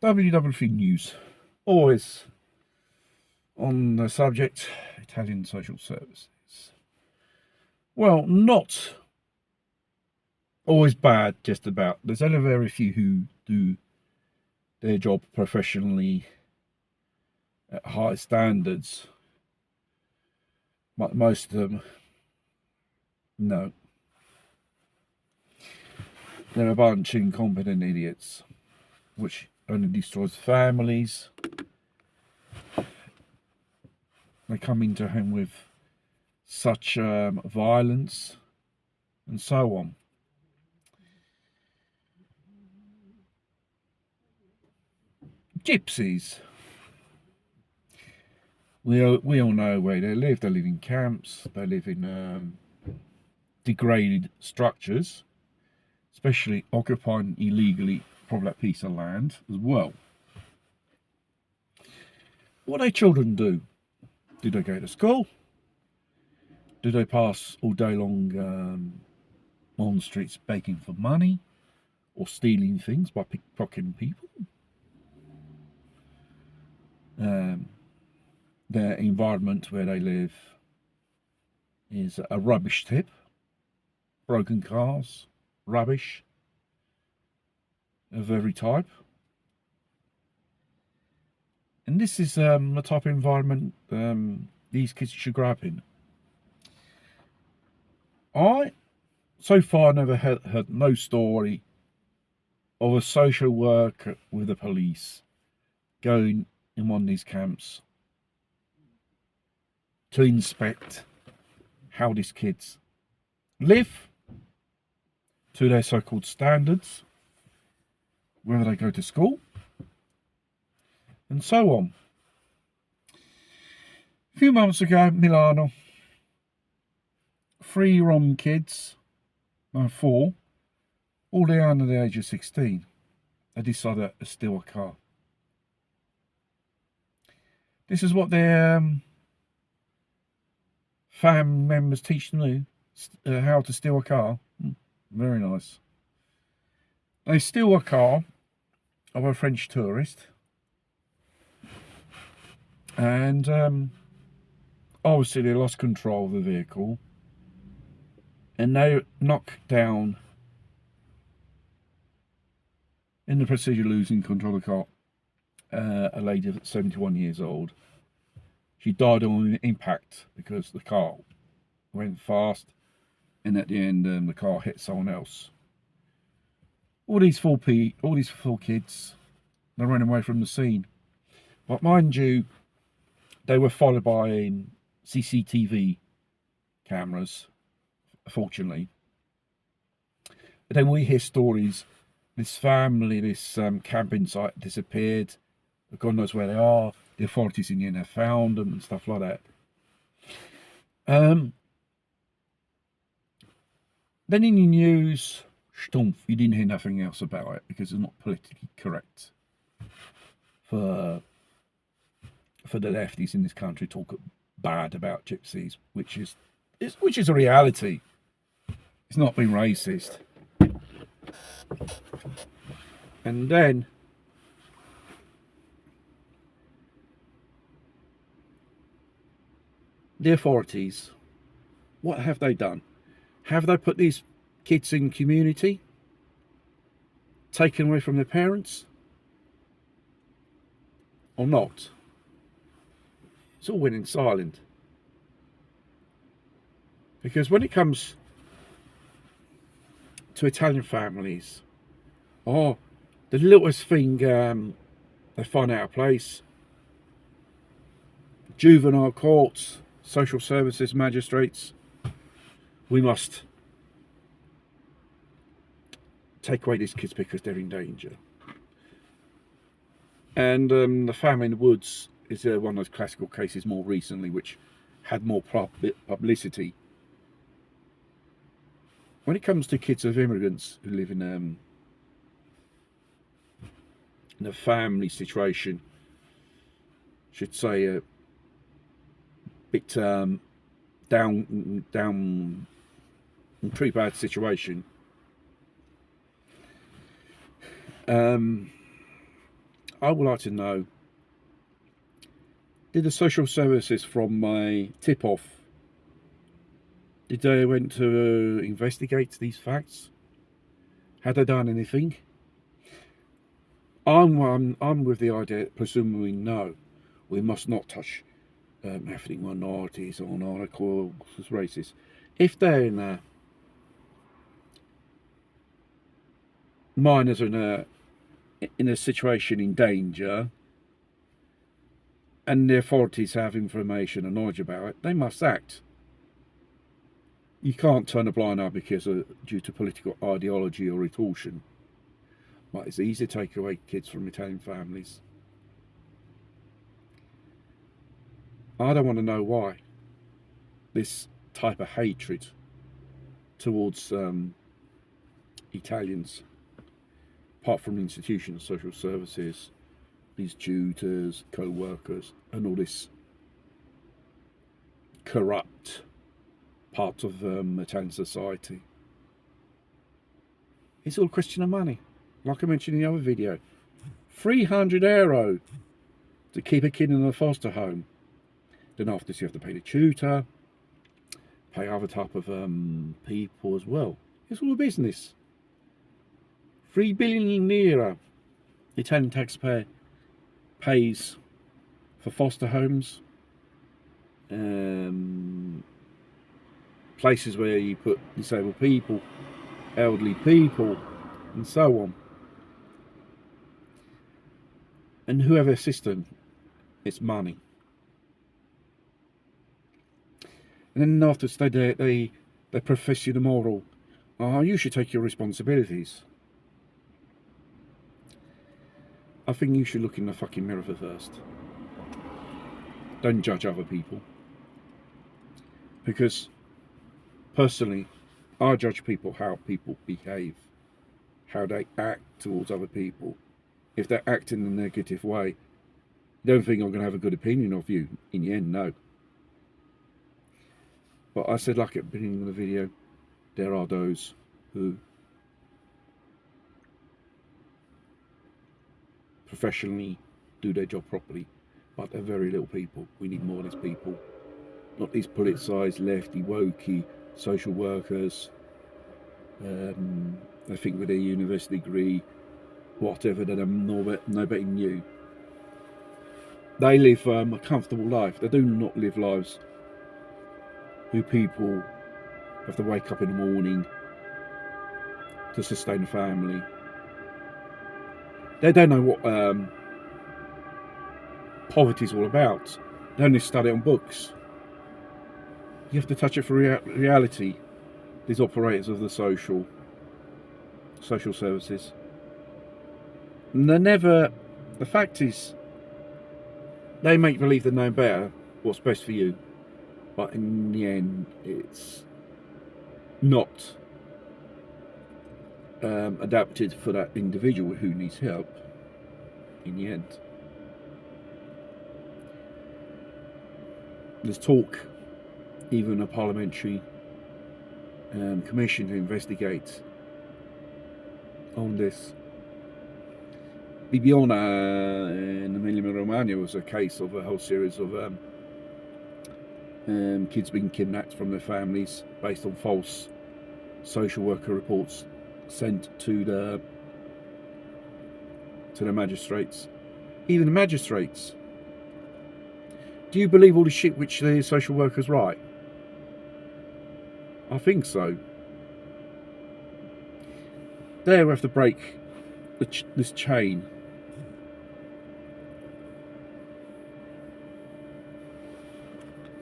WWF News, always on the subject, Italian social services. Well, not always bad, just about. There's only very few who do their job professionally at high standards. But most of them, no. They're a bunch of incompetent idiots, which only destroys families. They come into home with such violence and so on. Gypsies. We all know where they live. They live in camps. They live in degraded structures, especially occupying illegally probably that piece of land as well. What do children do? Do they go to school? Do they pass all day long on the streets begging for money or stealing things by pickpocketing people? Their environment where they live is a rubbish tip. Broken cars, rubbish of every type. And this is the type of environment these kids should grow up in. I, so far, never heard no story of a social worker with the police going in one of these camps to inspect how these kids live to their so-called standards, whether they go to school, and so on. A few months ago, Milano, 3 Rom kids, no 4, all they are under the age of 16, they decided to steal a car. This is what their family members teach them how to steal a car. Very nice. They steal a car of a French tourist, and obviously they lost control of the vehicle, and they knock down, in the procedure losing control of the car, a lady that's 71 years old. She died on impact because the car went fast, and at the end the car hit someone else. All these four kids, they ran away from the scene. But mind you, they were followed by CCTV cameras, fortunately. But then we hear stories, this family, this camping site disappeared, God knows where they are, the authorities in the end have found them and stuff like that. Then in the news, stumpf, you didn't hear nothing else about it because it's not politically correct for the lefties in this country to talk bad about gypsies, which is a reality. It's not being racist. And then the authorities, what have they done? Have they put these kids in community, taken away from their parents, or not? It's all went in silent. Because when it comes to Italian families, the littlest thing they find out of place, juvenile courts, social services, magistrates, we must take away these kids because they're in danger. And the family in the woods is one of those classical cases more recently, which had more publicity. When it comes to kids of immigrants who live in a family situation, should say a bit down, pretty bad situation. I would like to know, did the social services from my tip-off, did they went to investigate these facts? Had they done anything? I'm with the idea, presumably no, we must not touch ethnic minorities or non-equal races. If they're in minors are in a situation in danger, and the authorities have information and knowledge about it, they must act. You can't turn a blind eye because due to political ideology or retaliation. But it's easy to take away kids from Italian families. I don't want to know why this type of hatred towards Italians, apart from institutions, social services, these tutors, co-workers, and all this corrupt part of Italian society. It's all a question of money. Like I mentioned in the other video, €300 to keep a kid in a foster home. Then after this you have to pay the tutor, pay other type of people as well. It's all a business. 3 billion lira the Italian taxpayer pays for foster homes, places where you put disabled people, elderly people, and so on. And whoever assists them, it's money. And then after they profess you the moral, oh, you should take your responsibilities. I think you should look in the fucking mirror first. Don't judge other people. Because, personally, I judge people how people behave, how they act towards other people. If they act in a negative way, don't think I'm going to have a good opinion of you. In the end, no. But I said, like at the beginning of the video, there are those who professionally do their job properly, but they're very little people. We need more of these people, not these politicised, lefty, wokey social workers. They think with their university degree, whatever, that I'm no better than you. They live a comfortable life. They do not live lives who people have to wake up in the morning to sustain a family. They don't know what poverty is all about. They only study on books. You have to touch it for reality. These operators of the social services. And they're never, the fact is, they make believe they know better what's best for you, but in the end, it's not adapted for that individual who needs help in the end. There's talk, even a parliamentary commission to investigate on this. Bibiona in Emilia-Romagna was a case of a whole series of kids being kidnapped from their families based on false social worker reports sent to the magistrates. Even the magistrates. Do you believe all the shit which the social workers write? I think so. There we have to break this chain